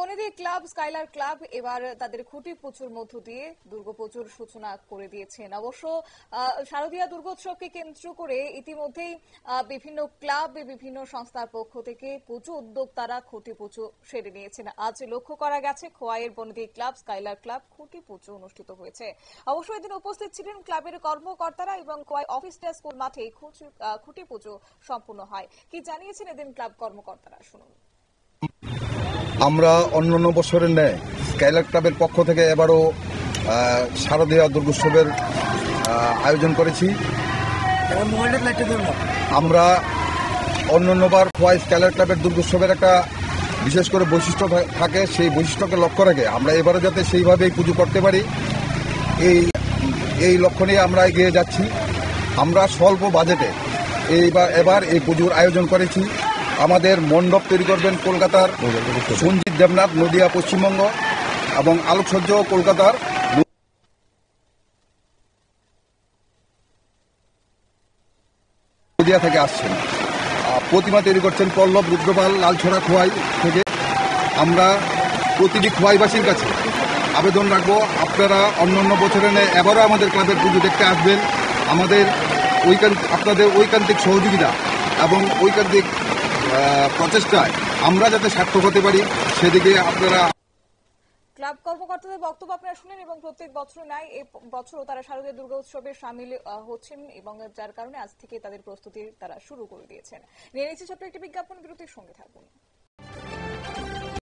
বনেদি club Skylar club এবার তাদের খুঁটি পুজোর মধ্য দিয়ে দুর্গাপুজোর সূচনা করে দিয়েছেন। অবশ্য শারদীয়া দুর্গোৎসবকে কেন্দ্র করে ইতিমধ্যেই বিভিন্ন ক্লাব বিভিন্ন সংস্থার পক্ষ থেকে পুজো উদ্যোক্তারা খুঁটি পুজো সেরে নিয়েছেন। আজ লক্ষ্য করা গেছে খোয়াইয়ের বনেদি ক্লাব স্কাইলার ক্লাব খুঁটি পুজো অনুষ্ঠিত হয়েছে। অবশ্য এদিন উপস্থিত ছিলেন ক্লাবের কর্মকর্তারা এবং খোয়াই অফিস স্কুল মাঠে খুঁটি পুজো সম্পূর্ণ হয়। কি জানিয়েছেন এদিন ক্লাব কর্মকর্তারা, শুনুন। আমরা অন্যান্য বছরের ন্যায় স্কাইলার ক্লাবের পক্ষ থেকে এবারও শারদীয়া দুর্গোৎসবের আয়োজন করেছি। আমরা অন্যান্যবার খোয়াই স্কাইলার ক্লাবের দুর্গোৎসবের একটা বিশেষ করে বৈশিষ্ট্য থাকে, সেই বৈশিষ্ট্যকে লক্ষ্য রেখে আমরা এবারও যাতে সেইভাবেই পুজো করতে পারি এই লক্ষ্য নিয়ে আমরা এগিয়ে যাচ্ছি। আমরা স্বল্প বাজেটে এবার এই পুজোর আয়োজন করেছি। আমাদের মণ্ডপ তৈরি করবেন কলকাতার সঞ্জিত দেবনাথ, নদিয়া পশ্চিমবঙ্গ, এবং আলোকসজ্জ কলকাতার নদিয়া থেকে আসছেন। প্রতিমা তৈরি করছেন পল্লব রুদ্রপাল, লালছড়া খোয়াই থেকে। আমরা প্রতিটি খোয়াইবাসীর কাছে আবেদন রাখবো, আপনারা অন্যান্য বছরে এবারও আমাদের ক্লাবের পুজো দেখতে আসবেন। আপনাদের ঐকান্তিক সহযোগিতা এবং ঐকান্তিক প্রচেষ্টায় আমরা যাতে সার্থক হতে পারি সেদিকে আপনারা। ক্লাব কর্মকর্তাদের বক্তব্য আপনারা শুনেন এবং প্রত্যেক বছর নাই এই বছরও তারা শারদীয় দুর্গা উৎসবে সামিল হচ্ছেন এবং যার কারণে আজ থেকে তাদের প্রস্তুতি তারা শুরু করে দিয়েছেন। নিয়ে নিচ্ছে ছোট্ট একটি বিজ্ঞাপন, বিরতির সঙ্গে থাকুন।